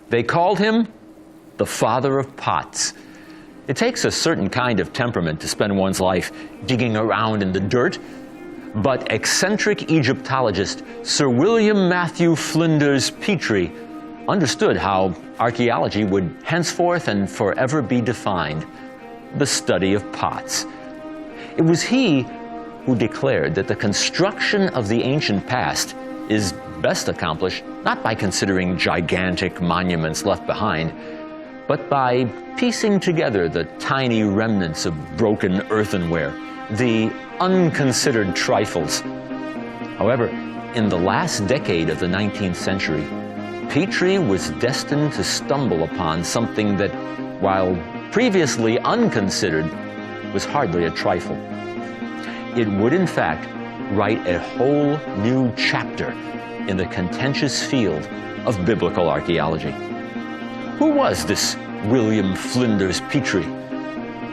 They called him the father of pots. It takes a certain kind of temperament to spend one's life digging around in the dirt, but eccentric Egyptologist Sir William Matthew Flinders Petrie understood how archaeology would henceforth and forever be defined: the study of pots. It was he who declared that the construction of the ancient past is best accomplished not by considering gigantic monuments left behind, but by piecing together the tiny remnants of broken earthenware, the unconsidered trifles. However, in the last decade of the 19th century, Petrie was destined to stumble upon something that, while previously unconsidered, was hardly a trifle. It would, in fact, write a whole new chapter in the contentious field of biblical archaeology. Who was this William Flinders Petrie?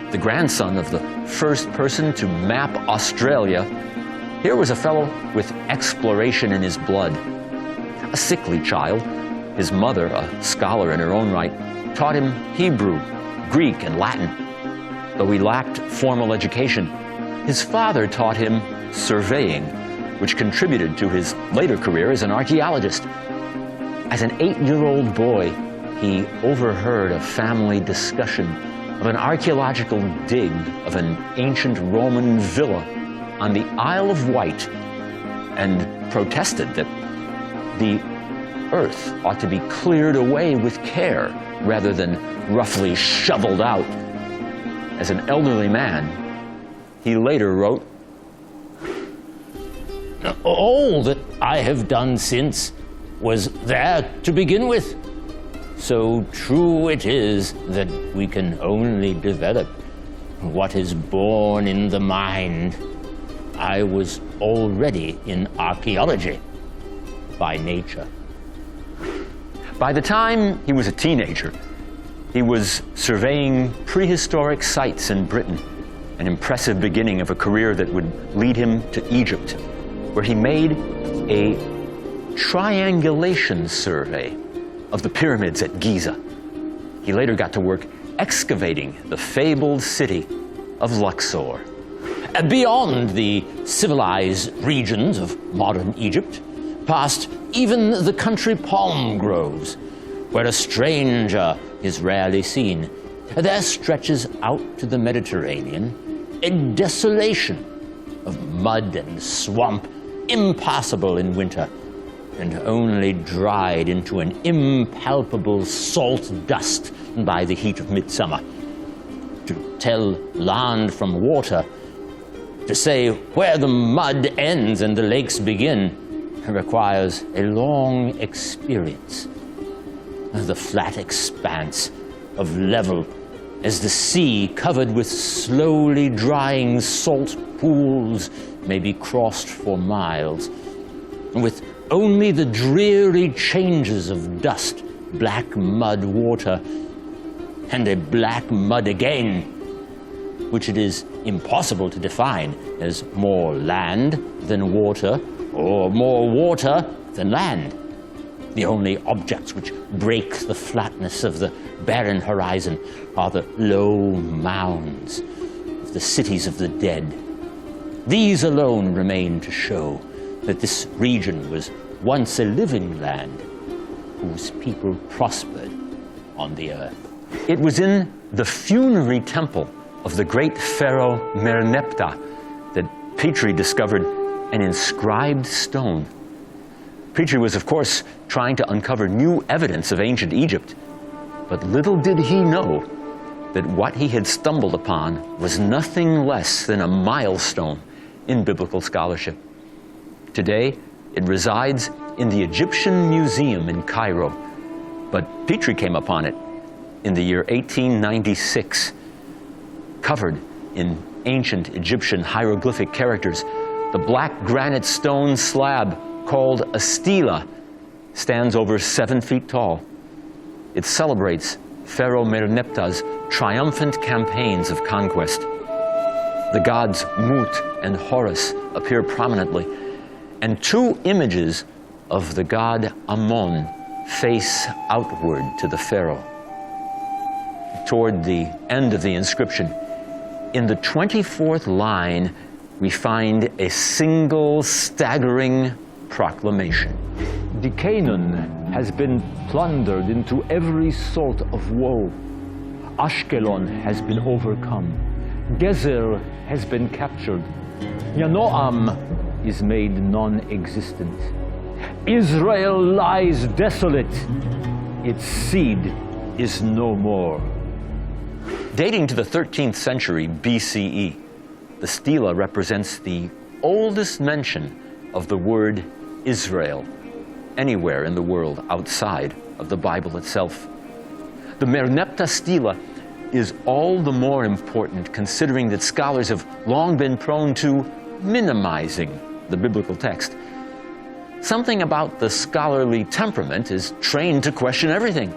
The grandson of the first person to map Australia, here was a fellow with exploration in his blood. A sickly child, his mother, a scholar in her own right, taught him Hebrew, Greek, and Latin. Though he lacked formal education, his father taught him surveying, which contributed to his later career as an archaeologist. As an 8-year-old boy, he overheard a family discussion of an archaeological dig of an ancient Roman villa on the Isle of Wight, and protested that the earth ought to be cleared away with care rather than roughly shoveled out. As an elderly man, he later wrote, "All that I have done since was there to begin with. So true it is that we can only develop what is born in the mind. I was already in archaeology by nature." By the time he was a teenager, he was surveying prehistoric sites in Britain, an impressive beginning of a career that would lead him to Egypt, where he made a triangulation survey of the pyramids at Giza. He later got to work excavating the fabled city of Luxor. Beyond the civilized regions of modern Egypt, past even the country palm groves, where a stranger is rarely seen, there stretches out to the Mediterranean a desolation of mud and swamp, impassable in winter, and only dried into an impalpable salt dust by the heat of midsummer. To tell land from water, to say where the mud ends and the lakes begin, requires a long experience. The flat expanse of level as the sea covered with slowly drying salt pools may be crossed for miles, with only the dreary changes of dust, black mud water, and a black mud again, which it is impossible to define as more land than water, or more water than land. The only objects which break the flatness of the barren horizon are the low mounds of the cities of the dead. These alone remain to show that this region was once a living land whose people prospered on the earth. It was in the funerary temple of the great pharaoh Merneptah that Petrie discovered an inscribed stone. Petrie was, of course, trying to uncover new evidence of ancient Egypt, but little did he know that what he had stumbled upon was nothing less than a milestone in biblical scholarship. Today, it resides in the Egyptian Museum in Cairo, but Petrie came upon it in the year 1896. Covered in ancient Egyptian hieroglyphic characters, the black granite stone slab called a stela stands over 7 feet tall. It celebrates Pharaoh Merneptah's triumphant campaigns of conquest. The gods Mut and Horus appear prominently, and 2 images of the god Ammon face outward to the pharaoh. Toward the end of the inscription, in the 24th line, we find a single staggering proclamation. The Canaan has been plundered into every sort of woe. Ashkelon has been overcome. Gezer has been captured. Yanoam is made non-existent. Israel lies desolate. Its seed is no more. Dating to the 13th century BCE, the stela represents the oldest mention of the word Israel anywhere in the world outside of the Bible itself. The Merneptah stela is all the more important considering that scholars have long been prone to minimizing the biblical text. Something about the scholarly temperament is trained to question everything,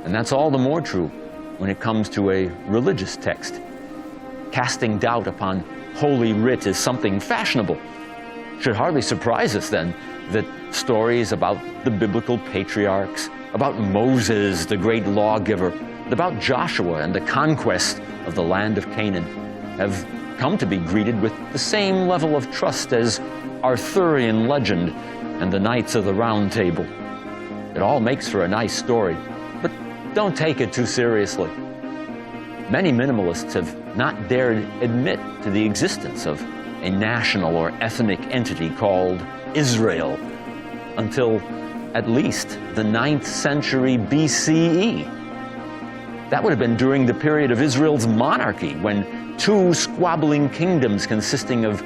and that's all the more true when it comes to a religious text. Casting doubt upon Holy Writ is something fashionable. Should hardly surprise us then that stories about the biblical patriarchs, about Moses, the great lawgiver, and about Joshua and the conquest of the land of Canaan have come to be greeted with the same level of trust as Arthurian legend and the Knights of the Round Table. It all makes for a nice story, but don't take it too seriously. Many minimalists have not dared admit to the existence of a national or ethnic entity called Israel until at least the 9th century BCE. That would have been during the period of Israel's monarchy, when 2 squabbling kingdoms consisting of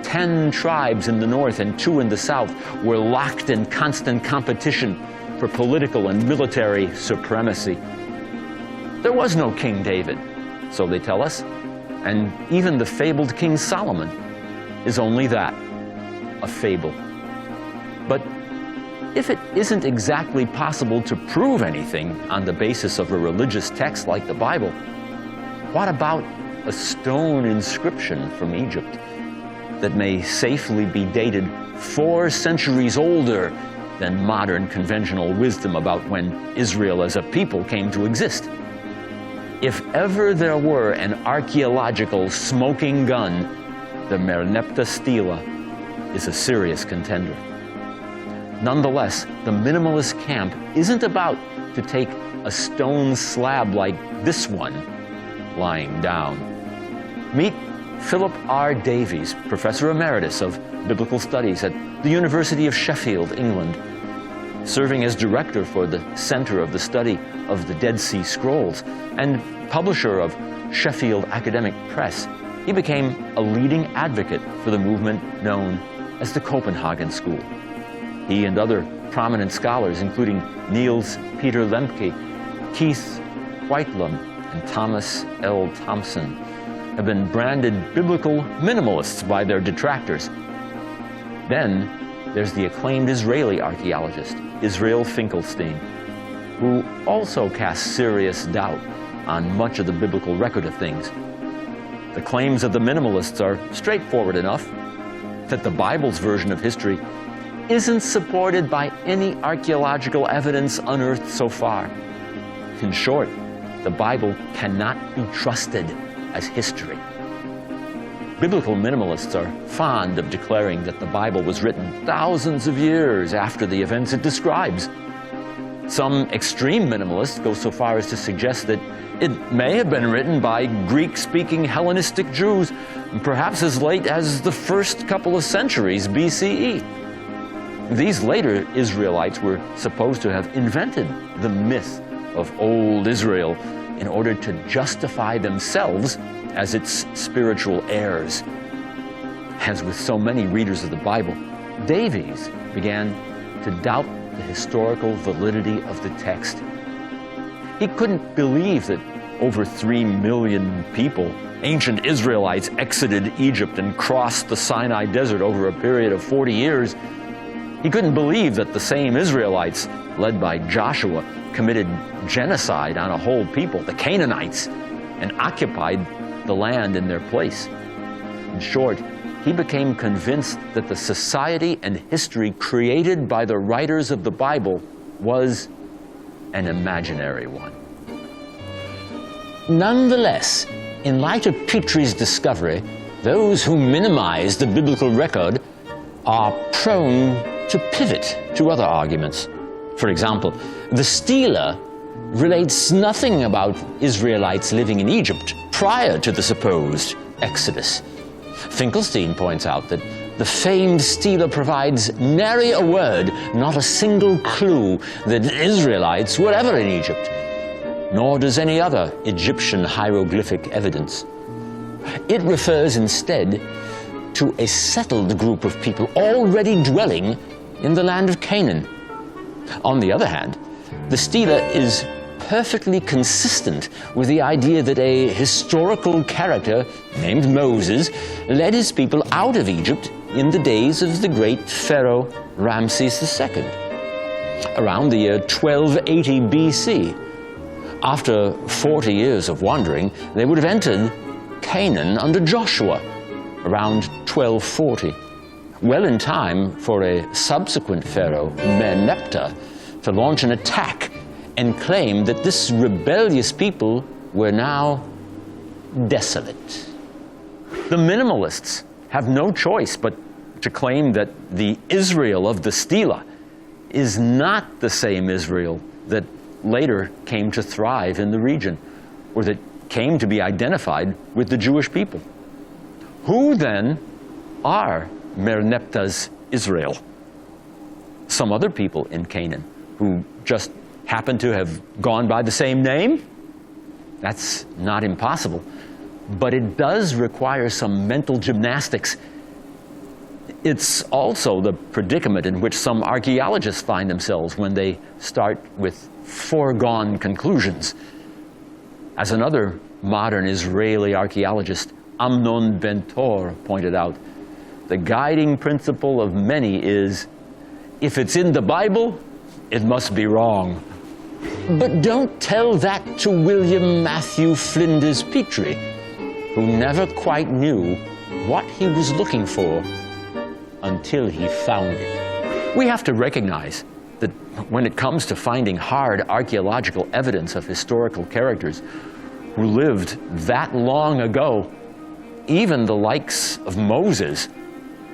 10 tribes in the north and 2 in the south were locked in constant competition for political and military supremacy. There was no King David, so they tell us, and even the fabled King Solomon is only that, a fable. But if it isn't exactly possible to prove anything on the basis of a religious text like the Bible, what about a stone inscription from Egypt that may safely be dated 4 centuries older than modern conventional wisdom about when Israel as a people came to exist? If ever there were an archaeological smoking gun, the Merneptah stela is a serious contender. Nonetheless, the minimalist camp isn't about to take a stone slab like this one lying down. Meet Philip R. Davies, Professor Emeritus of Biblical Studies at the University of Sheffield, England. Serving as director for the Center of the Study of the Dead Sea Scrolls and publisher of Sheffield Academic Press, he became a leading advocate for the movement known as the Copenhagen School. He and other prominent scholars, including Niels Peter Lemke, Keith Whitelum, and Thomas L. Thompson, have been branded biblical minimalists by their detractors. Then there's the acclaimed Israeli archaeologist, Israel Finkelstein, who also casts serious doubt on much of the biblical record of things. The claims of the minimalists are straightforward enough: that the Bible's version of history isn't supported by any archaeological evidence unearthed so far. In short, the Bible cannot be trusted as history. Biblical minimalists are fond of declaring that the Bible was written thousands of years after the events it describes. Some extreme minimalists go so far as to suggest that it may have been written by Greek-speaking Hellenistic Jews, perhaps as late as the first couple of centuries BCE. These later Israelites were supposed to have invented the myth of old Israel in order to justify themselves as its spiritual heirs. As with so many readers of the Bible, Davies began to doubt the historical validity of the text. He couldn't believe that over 3 million people, ancient Israelites, exited Egypt and crossed the Sinai Desert over a period of 40 years. He couldn't believe that the same Israelites, led by Joshua, committed genocide on a whole people, the Canaanites, and occupied the land in their place. In short, he became convinced that the society and history created by the writers of the Bible was an imaginary one. Nonetheless, in light of Petrie's discovery, those who minimize the biblical record are prone to pivot to other arguments. For example, the stela relates nothing about Israelites living in Egypt prior to the supposed Exodus. Finkelstein points out that the famed stela provides nary a word, not a single clue that Israelites were ever in Egypt, nor does any other Egyptian hieroglyphic evidence. It refers instead to a settled group of people already dwelling in the land of Canaan. On the other hand, the stela is perfectly consistent with the idea that a historical character named Moses led his people out of Egypt in the days of the great Pharaoh Ramses II, around the year 1280 BC. After 40 years of wandering, they would have entered Canaan under Joshua, around 1240, well in time for a subsequent Pharaoh, Merneptah, to launch an attack and claim that this rebellious people were now desolate. The minimalists have no choice but to claim that the Israel of the stela is not the same Israel that later came to thrive in the region, or that came to be identified with the Jewish people. Who then are Merneptah's Israel? Some other people in Canaan who just happen to have gone by the same name? That's not impossible, but it does require some mental gymnastics. It's also the predicament in which some archaeologists find themselves when they start with foregone conclusions. As another modern Israeli archaeologist, Amnon Ben-Tor, pointed out, the guiding principle of many is, if it's in the Bible, it must be wrong. But don't tell that to William Matthew Flinders Petrie, who never quite knew what he was looking for until he found it. We have to recognize that when it comes to finding hard archaeological evidence of historical characters who lived that long ago, even the likes of Moses,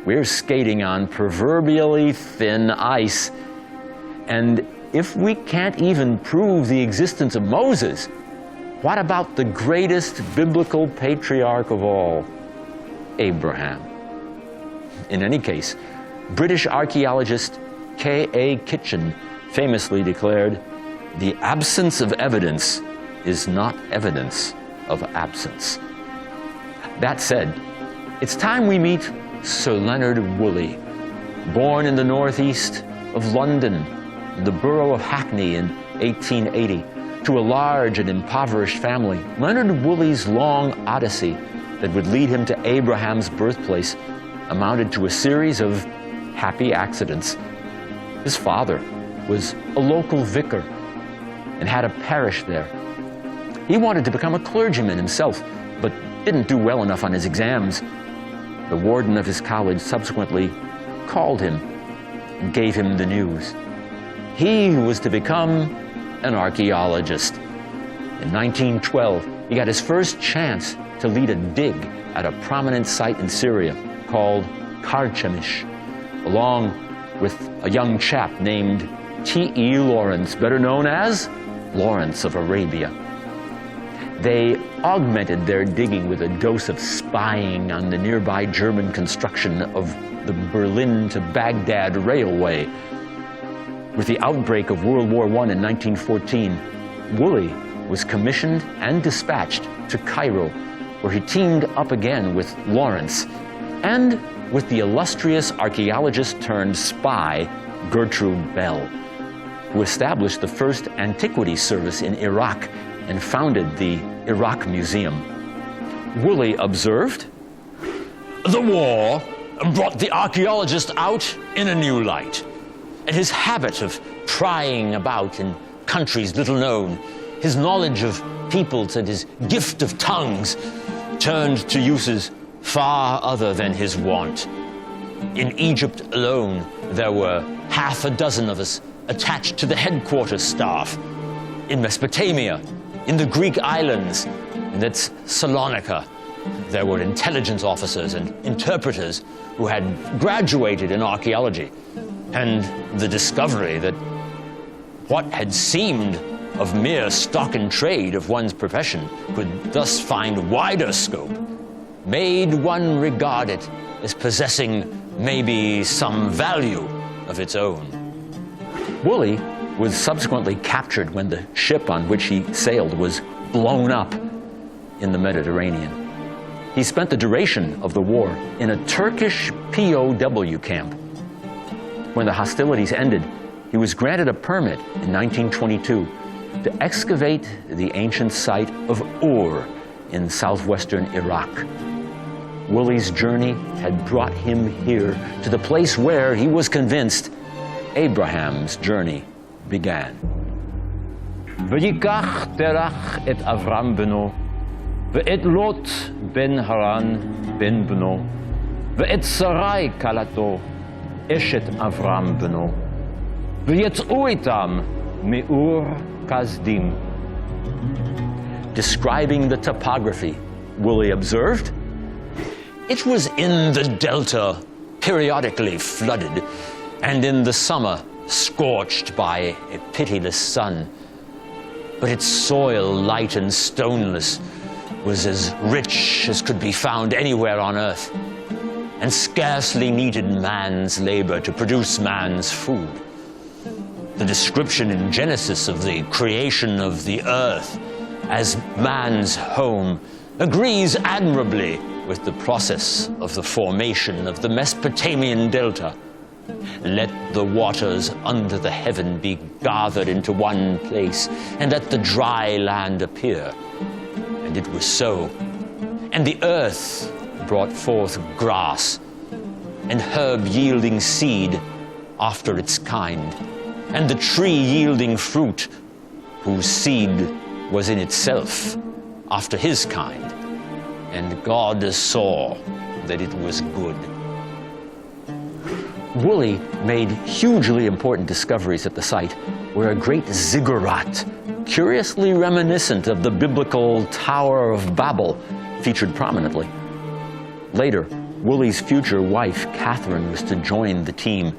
we're skating on proverbially thin ice. And if we can't even prove the existence of Moses, what about the greatest biblical patriarch of all, Abraham? In any case, British archaeologist K.A. Kitchen famously declared, "The absence of evidence is not evidence of absence." That said, it's time we meet Sir Leonard Woolley. Born in the northeast of London, in the borough of Hackney in 1880, to a large and impoverished family, Leonard Woolley's long odyssey that would lead him to Abraham's birthplace amounted to a series of happy accidents. His father was a local vicar and had a parish there. He wanted to become a clergyman himself, but didn't do well enough on his exams. The warden of his college subsequently called him gave him the news. He was to become an archaeologist. In 1912, he got his first chance to lead a dig at a prominent site in Syria called Karchemish, along with a young chap named T.E. Lawrence, better known as Lawrence of Arabia. They augmented their digging with a dose of spying on the nearby German construction of the Berlin to Baghdad railway. With the outbreak of World War I in 1914, Woolley was commissioned and dispatched to Cairo, where he teamed up again with Lawrence and with the illustrious archaeologist turned spy Gertrude Bell, who established the first antiquities service in Iraq and founded the Iraq Museum. Woolley observed, The war brought the archaeologist out in a new light, and his habit of prying about in countries little known, his knowledge of peoples and his gift of tongues turned to uses far other than his wont. In Egypt alone, there were half a dozen of us attached to the headquarters staff. In Mesopotamia, in the Greek islands, and at Salonika, there were intelligence officers and interpreters who had graduated in archaeology, and the discovery that what had seemed of mere stock and trade of one's profession could thus find wider scope made one regard it as possessing maybe some value of its own. Woolley was subsequently captured when the ship on which he sailed was blown up in the Mediterranean. He spent the duration of the war in a Turkish POW camp. When the hostilities ended, he was granted a permit in 1922 to excavate the ancient site of Ur in southwestern Iraq. Woolley's journey had brought him here to the place where he was convinced Abraham's journey began. ויקח תרח את אברהם בנו, ואת לוט בן הרן בן בנו, ואת שרי כלתו, אשת אברהם בנו, ויצאו איתם מאור כסדים. Describing the topography, Woolley observed, It was in the delta, periodically flooded, and in the summer scorched by a pitiless sun. But its soil, light and stoneless, was as rich as could be found anywhere on earth, and scarcely needed man's labor to produce man's food. The description in Genesis of the creation of the earth as man's home agrees admirably with the process of the formation of the Mesopotamian delta. Let the waters under the heaven be gathered into one place, and let the dry land appear. And it was so. And the earth brought forth grass, and herb yielding seed after its kind, and the tree yielding fruit, whose seed was in itself after his kind. And God saw that it was good. Woolley made hugely important discoveries at the site where a great ziggurat, curiously reminiscent of the biblical Tower of Babel, featured prominently. Later, Woolley's future wife, Catherine, was to join the team,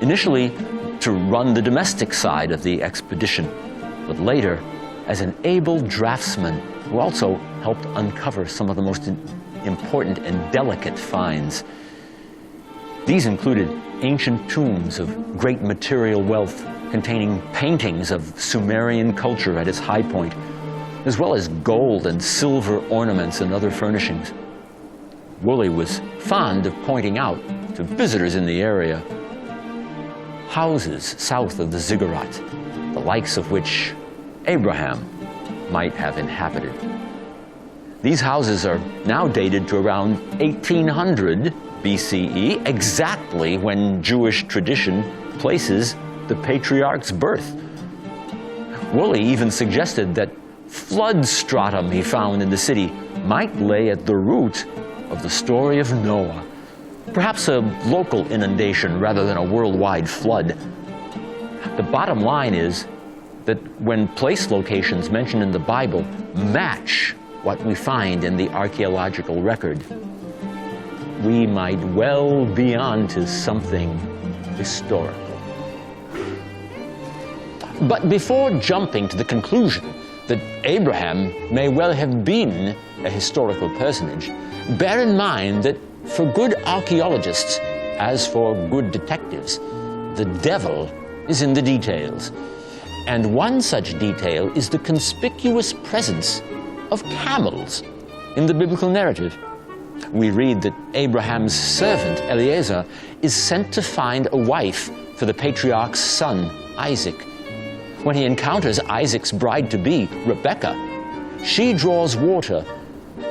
initially to run the domestic side of the expedition, but later as an able draftsman who also helped uncover some of the most important and delicate finds. These included ancient tombs of great material wealth containing paintings of Sumerian culture at its high point, as well as gold and silver ornaments and other furnishings. Woolley was fond of pointing out to visitors in the area houses south of the ziggurat, the likes of which Abraham might have inhabited. These houses are now dated to around 1800 BCE, exactly when Jewish tradition places the patriarch's birth. Woolley even suggested that flood stratum he found in the city might lay at the root of the story of Noah, perhaps a local inundation rather than a worldwide flood. The bottom line is that when place locations mentioned in the Bible match what we find in the archaeological record, we might well be onto something historical. But before jumping to the conclusion that Abraham may well have been a historical personage, bear in mind that for good archaeologists, as for good detectives, the devil is in the details. And one such detail is the conspicuous presence of camels in the biblical narrative. We read that Abraham's servant Eliezer is sent to find a wife for the patriarch's son, Isaac. When he encounters Isaac's bride-to-be, Rebekah, she draws water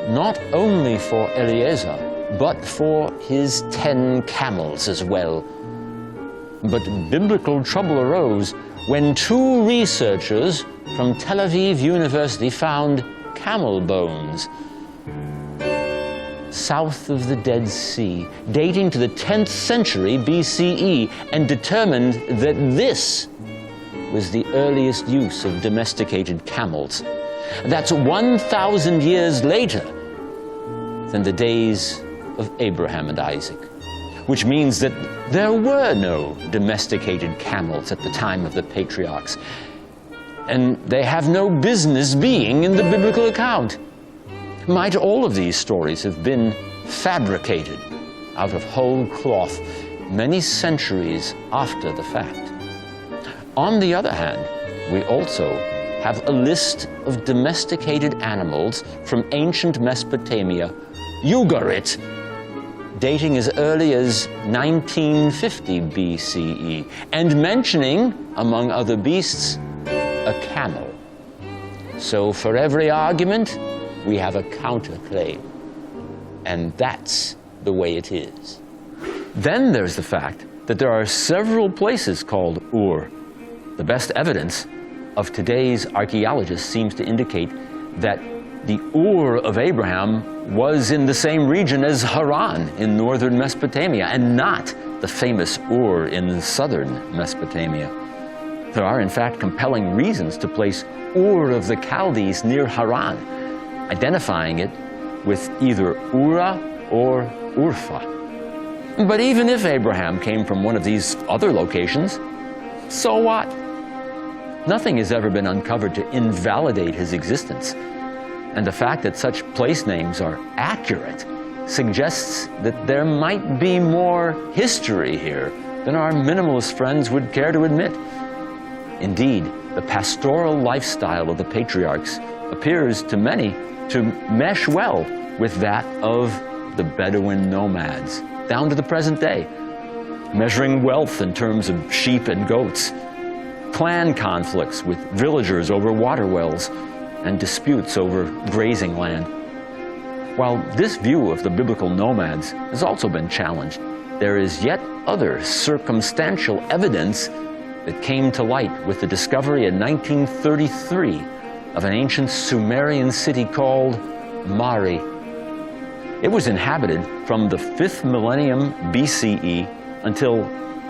not only for Eliezer, but for his 10 camels as well. But biblical trouble arose when 2 researchers from Tel Aviv University found camel bones south of the Dead Sea, dating to the 10th century BCE, and determined that this was the earliest use of domesticated camels. That's 1,000 years later than the days of Abraham and Isaac, which means that there were no domesticated camels at the time of the patriarchs, and they have no business being in the biblical account. Might all of these stories have been fabricated out of whole cloth many centuries after the fact? On the other hand, we also have a list of domesticated animals from ancient Mesopotamia, Ugarit, dating as early as 1950 BCE, and mentioning, among other beasts, a camel. So for every argument, we have a counterclaim. And that's the way it is. Then there's the fact that there are several places called Ur. The best evidence of today's archaeologists seems to indicate that the Ur of Abraham was in the same region as Haran in northern Mesopotamia, and not the famous Ur in southern Mesopotamia. There are, in fact, compelling reasons to place Ur of the Chaldees near Haran, identifying it with either Ura or Urfa. But even if Abraham came from one of these other locations, so what? Nothing has ever been uncovered to invalidate his existence. And the fact that such place names are accurate suggests that there might be more history here than our minimalist friends would care to admit. Indeed, the pastoral lifestyle of the patriarchs appears to many to mesh well with that of the Bedouin nomads, down to the present day, measuring wealth in terms of sheep and goats, clan conflicts with villagers over water wells, and disputes over grazing land. While this view of the biblical nomads has also been challenged, there is yet other circumstantial evidence that came to light with the discovery in 1933 of an ancient Sumerian city called Mari. It was inhabited from the 5th millennium BCE until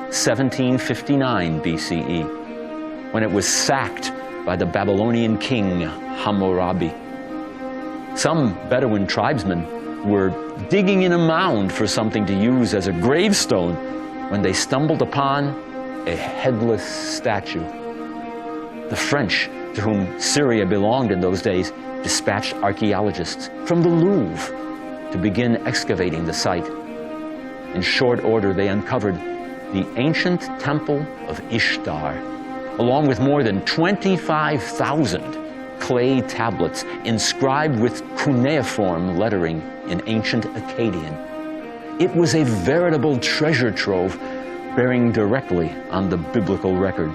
1759 BCE, when it was sacked by the Babylonian king Hammurabi. Some Bedouin tribesmen were digging in a mound for something to use as a gravestone when they stumbled upon a headless statue. The French, to whom Syria belonged in those days, dispatched archaeologists from the Louvre to begin excavating the site. In short order, they uncovered the ancient temple of Ishtar, along with more than 25,000 clay tablets inscribed with cuneiform lettering in ancient Akkadian. It was a veritable treasure trove bearing directly on the biblical record,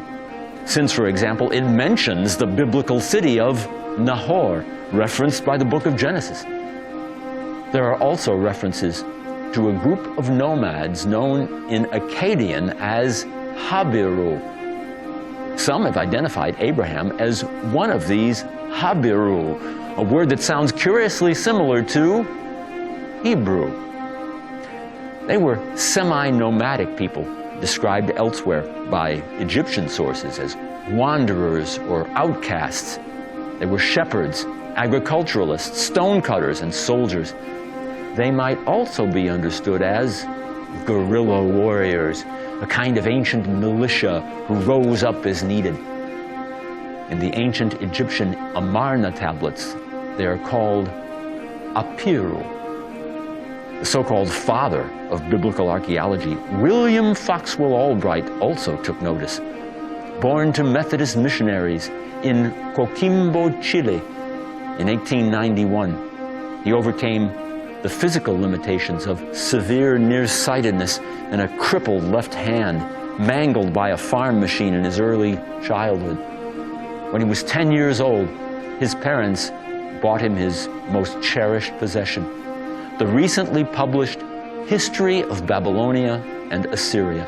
since, for example, it mentions the biblical city of Nahor, referenced by the book of Genesis. There are also references to a group of nomads known in Akkadian as Habiru. Some have identified Abraham as one of these Habiru, a word that sounds curiously similar to Hebrew. They were semi-nomadic people, described elsewhere by Egyptian sources as wanderers or outcasts. They were shepherds, agriculturalists, stonecutters, and soldiers. They might also be understood as guerrilla warriors, a kind of ancient militia who rose up as needed. In the ancient Egyptian Amarna tablets, they are called Habiru. The so-called father of biblical archaeology, William Foxwell Albright, also took notice. Born to Methodist missionaries in Coquimbo, Chile, in 1891, he overcame the physical limitations of severe nearsightedness and a crippled left hand, mangled by a farm machine in his early childhood. When he was 10 years old, his parents bought him his most cherished possession, the recently published History of Babylonia and Assyria.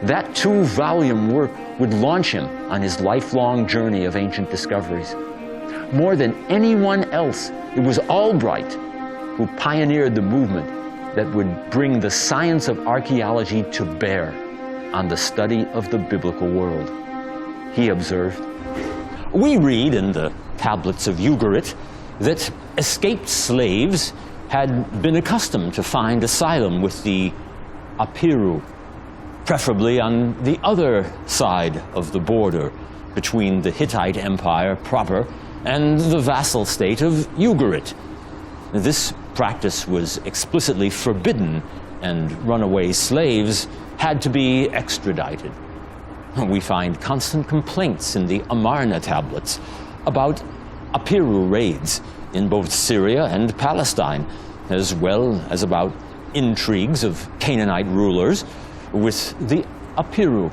That 2-volume work would launch him on his lifelong journey of ancient discoveries. More than anyone else, it was Albright who pioneered the movement that would bring the science of archaeology to bear on the study of the biblical world. He observed, We read in the tablets of Ugarit that escaped slaves had been accustomed to find asylum with the Habiru, preferably on the other side of the border between the Hittite Empire proper and the vassal state of Ugarit. This practice was explicitly forbidden, and runaway slaves had to be extradited. We find constant complaints in the Amarna tablets about Habiru raids in both Syria and Palestine, as well as about intrigues of Canaanite rulers with the Habiru.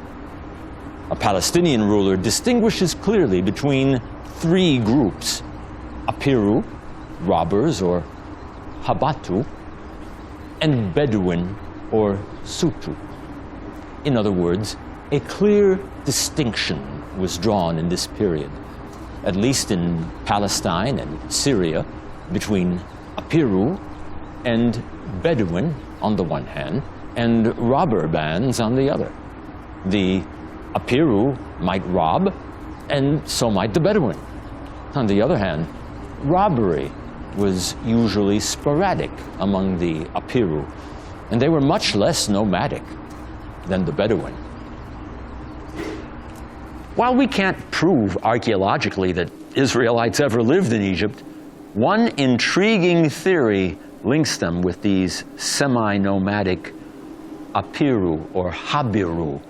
A Palestinian ruler distinguishes clearly between 3 groups: Habiru, robbers or Habatu, and Bedouin or Sutu. In other words, a clear distinction was drawn in this period, at least in Palestine and Syria, between Habiru and Bedouin on the one hand, and robber bands on the other. The Habiru might rob, and so might the Bedouin. On the other hand, robbery was usually sporadic among the Habiru, and they were much less nomadic than the Bedouin. While we can't prove archaeologically that Israelites ever lived in Egypt, one intriguing theory links them with these semi-nomadic Habiru or Habiru,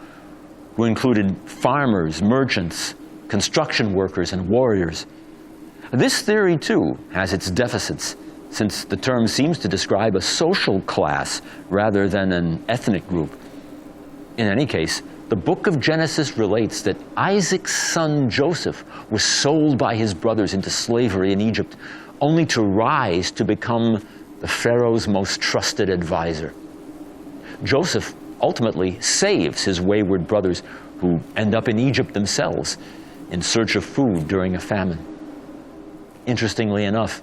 who included farmers, merchants, construction workers, and warriors. This theory, too, has its deficits, since the term seems to describe a social class rather than an ethnic group. In any case, the book of Genesis relates that Isaac's son Joseph was sold by his brothers into slavery in Egypt, only to rise to become the Pharaoh's most trusted advisor. Joseph ultimately saves his wayward brothers, who end up in Egypt themselves in search of food during a famine. Interestingly enough,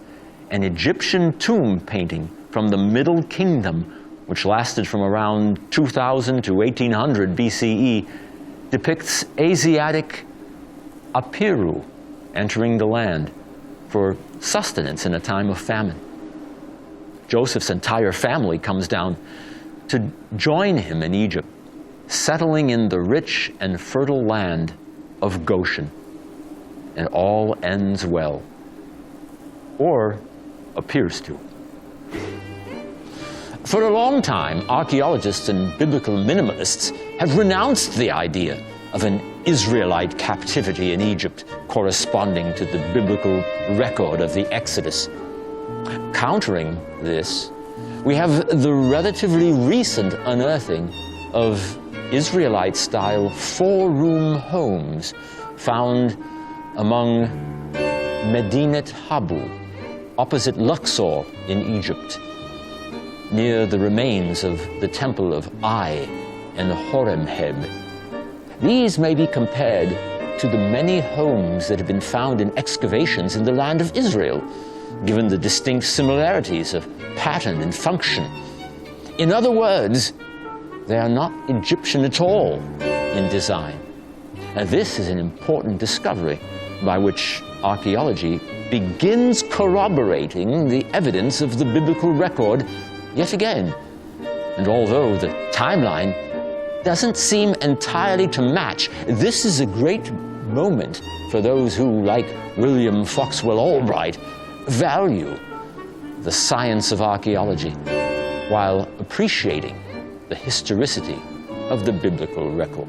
an Egyptian tomb painting from the Middle Kingdom, which lasted from around 2000 to 1800 BCE, depicts Asiatic Habiru entering the land for sustenance in a time of famine. Joseph's entire family comes down to join him in Egypt, settling in the rich and fertile land of Goshen. And all ends well, or appears to. For a long time, archaeologists and biblical minimalists have renounced the idea of an Israelite captivity in Egypt corresponding to the biblical record of the Exodus. Countering this, we have the relatively recent unearthing of Israelite-style 4-room homes found among Medinet Habu, opposite Luxor in Egypt, near the remains of the temple of Ai and Horemheb. These may be compared to the many homes that have been found in excavations in the land of Israel, given the distinct similarities of pattern and function. In other words, they are not Egyptian at all in design. And this is an important discovery by which archaeology begins corroborating the evidence of the biblical record yet again. And although the timeline doesn't seem entirely to match, this is a great moment for those who, like William Foxwell Albright, value the science of archaeology while appreciating the historicity of the biblical record.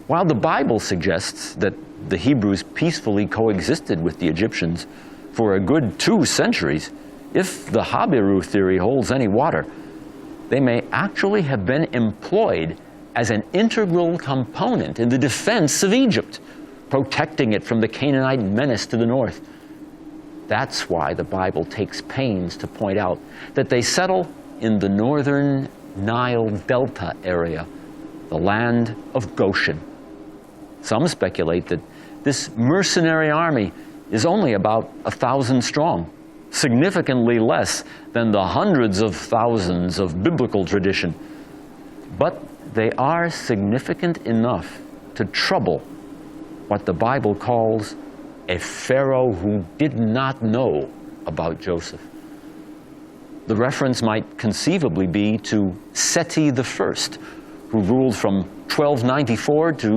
While the Bible suggests that the Hebrews peacefully coexisted with the Egyptians for a good 2 centuries, if the Habiru theory holds any water, they may actually have been employed as an integral component in the defense of Egypt, protecting it from the Canaanite menace to the north. That's why the Bible takes pains to point out that they settle in the northern Nile Delta area, the land of Goshen. Some speculate that this mercenary army is only about 1,000 strong, significantly less than the hundreds of thousands of biblical tradition. But they are significant enough to trouble what the Bible calls a Pharaoh who did not know about Joseph. The reference might conceivably be to Seti I, who ruled from 1294 to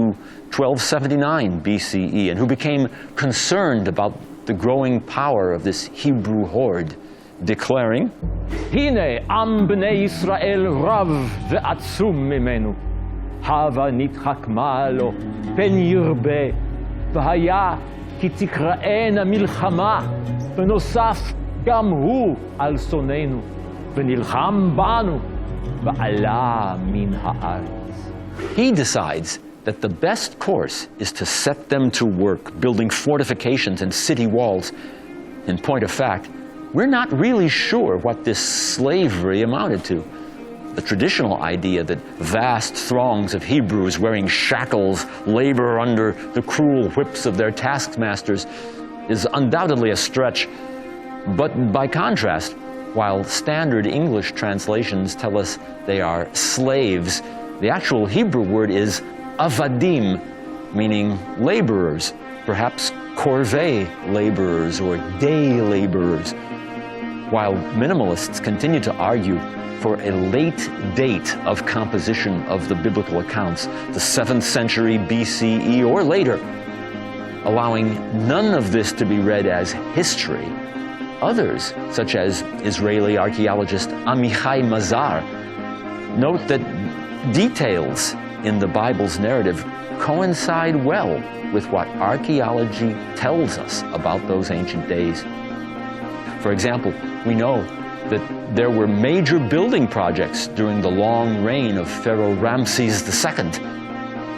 1279 BCE, and who became concerned about the growing power of this Hebrew horde, declaring, Hine am bnei Yisrael rav ve'atzum mimenu. Hava nitchakma lo pen yirbe. V'haya ki tikra'ena milchama. V'nosaf gam hu al sonenu. V'nilcham banu. V'ala min ha'aretz. he decides that the best course is to set them to work building fortifications and city walls. In point of fact, we're not really sure what this slavery amounted to. The traditional idea that vast throngs of Hebrews wearing shackles labor under the cruel whips of their taskmasters is undoubtedly a stretch. But by contrast, while standard English translations tell us they are slaves, the actual Hebrew word is avadim, meaning laborers, perhaps corvée laborers or day laborers. While minimalists continue to argue for a late date of composition of the biblical accounts, the 7th century BCE or later, allowing none of this to be read as history, others, such as Israeli archaeologist Amichai Mazar, note that details in the Bible's narrative coincide well with what archaeology tells us about those ancient days. For example, we know that there were major building projects during the long reign of Pharaoh Ramses II,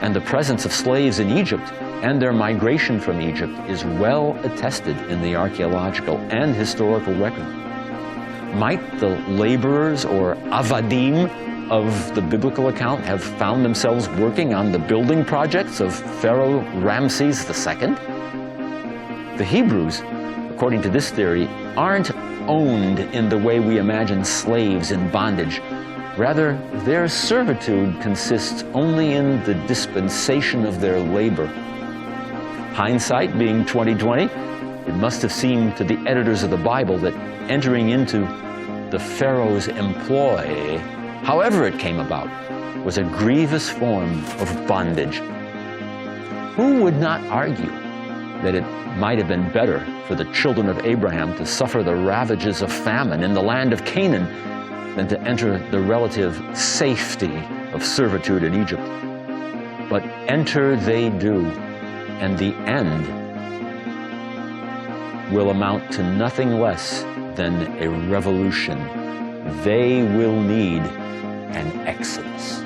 and the presence of slaves in Egypt and their migration from Egypt is well attested in the archaeological and historical record. Might the laborers, or avadim, of the biblical account have found themselves working on the building projects of Pharaoh Ramses II? The Hebrews, according to this theory, aren't owned in the way we imagine slaves in bondage. Rather, their servitude consists only in the dispensation of their labor. Hindsight being 20/20, it must have seemed to the editors of the Bible that entering into the Pharaoh's employ, however it came about, was a grievous form of bondage. Who would not argue that it might have been better for the children of Abraham to suffer the ravages of famine in the land of Canaan than to enter the relative safety of servitude in Egypt? But enter they do, and the end will amount to nothing less than a revolution. They will need an exodus.